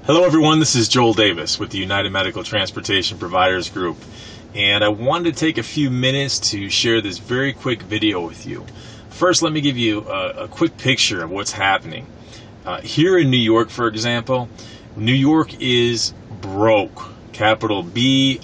Hello everyone, this is Joel Davis with the United Medical Transportation Providers Group, and I wanted to take a few minutes to share this very quick video with you. First, let me give you a quick picture of what's happening. Here in New York, for example, New York is broke, capital B-R-O-K-E.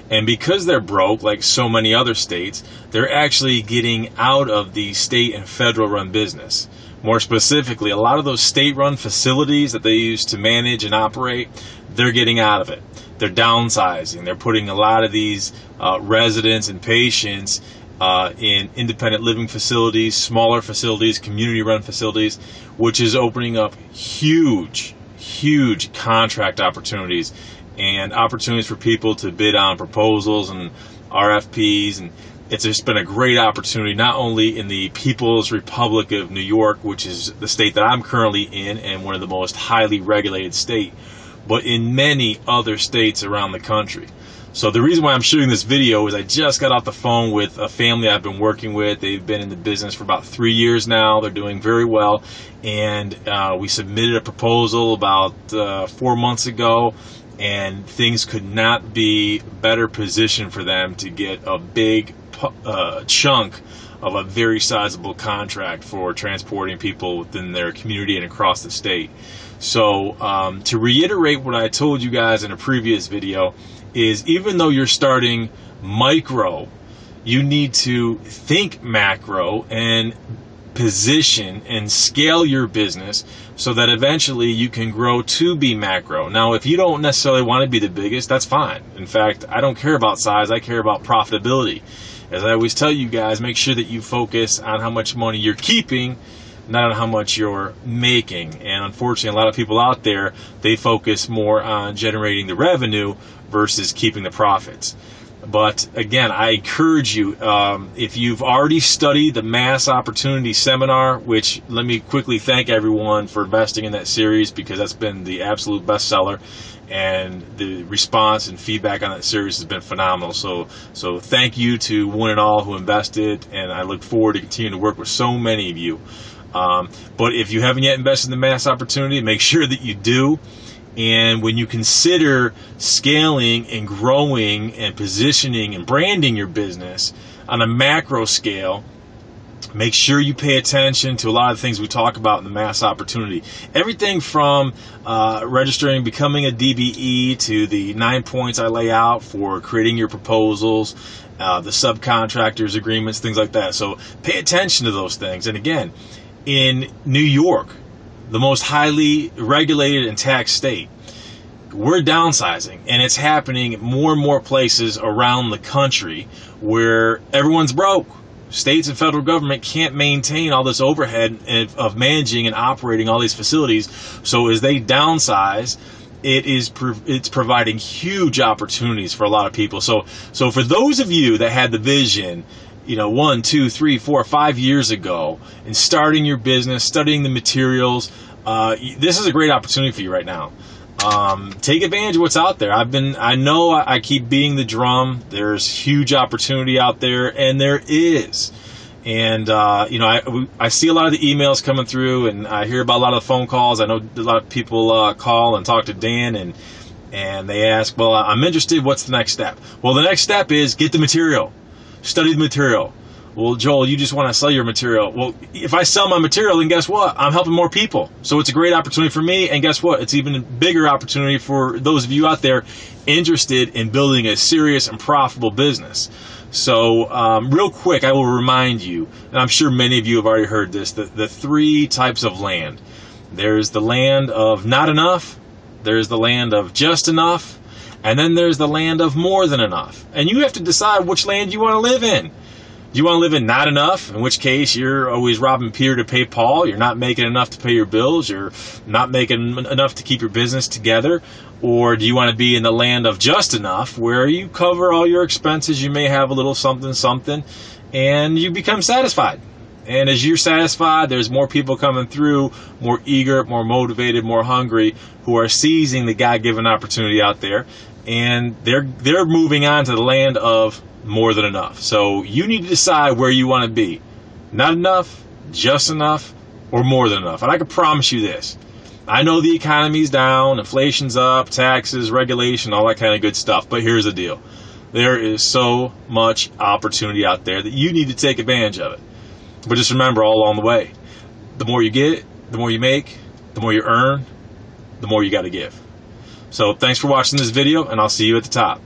And because they're broke, like so many other states, they're actually getting out of the state and federal run business. More specifically, a lot of those state-run facilities that they used to manage and operate, they're getting out of it. They're downsizing. They're putting a lot of these residents and patients in independent living facilities, smaller facilities, community-run facilities, which is opening up huge contract opportunities and opportunities for people to bid on proposals and RFPs, and it's just been a great opportunity, not only in the People's Republic of New York, which is the state that I'm currently in and one of the most highly regulated states, but in many other states around the country. So the reason why I'm shooting this video is I just got off the phone with a family I've been working with. They've been in the business for about 3 years now. They're doing very well, and we submitted a proposal about 4 months ago, and things could not be better positioned for them to get a big chunk of a very sizable contract for transporting people within their community and across the state. So to reiterate what I told you guys in a previous video is, even though you're starting micro, you need to think macro and position and scale your business so that eventually you can grow to be macro. Now, if you don't necessarily want to be the biggest, that's fine. In fact, I don't care about size, I care about profitability. As I always tell you guys, make sure that you focus on how much money you're keeping, not on how much you're making. And unfortunately, a lot of people out there, they focus more on generating the revenue versus keeping the profits. But again, I encourage you, if you've already studied the Mass Opportunity Seminar, which let me quickly thank everyone for investing in that series, because that's been the absolute bestseller, and the response and feedback on that series has been phenomenal. So thank you to one and all who invested, and I look forward to continuing to work with so many of you. But if you haven't yet invested in the Mass Opportunity, make sure that you do. And when you consider scaling and growing and positioning and branding your business on a macro scale, make sure you pay attention to a lot of the things we talk about in the Mass Opportunity. Everything from registering, becoming a DBE, to the 9 points I lay out for creating your proposals, the subcontractors agreements, things like that. So pay attention to those things. And again, in New York, the most highly regulated and taxed state, we're downsizing, and it's happening in more and more places around the country where everyone's broke. States and federal government can't maintain all this overhead of managing and operating all these facilities. So as they downsize, it's providing huge opportunities for a lot of people. So for those of you that had the vision, 1, 2, 3, 4, 5 years ago, and starting your business, studying the materials, this is a great opportunity for you right now. Take advantage of what's out there. I know I keep beating the drum. There's huge opportunity out there, and there is. And I see a lot of the emails coming through, and I hear about a lot of the phone calls. I know a lot of people call and talk to Dan, and they ask, well, I'm interested. What's the next step? Well, the next step is get the material. Study the material. Well, Joel, you just want to sell your material. Well, if I sell my material, then guess what? I'm helping more people. So it's a great opportunity for me, and guess what? It's even a bigger opportunity for those of you out there interested in building a serious and profitable business. So real quick, I will remind you, and I'm sure many of you have already heard this, the 3 types of land. There's the land of not enough, there's the land of just enough, and then there's the land of more than enough. And you have to decide which land you want to live in. Do you want to live in not enough, in which case you're always robbing Peter to pay Paul, you're not making enough to pay your bills, you're not making enough to keep your business together? Or do you want to be in the land of just enough, where you cover all your expenses, you may have a little something, and you become satisfied? And as you're satisfied, there's more people coming through, more eager, more motivated, more hungry, who are seizing the God-given opportunity out there, and they're moving on to the land of more than enough. So you need to decide where you want to be. Not enough, just enough, or more than enough. And I can promise you this. I know the economy's down, inflation's up, taxes, regulation, all that kind of good stuff. But here's the deal. There is so much opportunity out there that you need to take advantage of it. But just remember, all along the way, the more you get, the more you make, the more you earn, the more you got to give. So thanks for watching this video, and I'll see you at the top.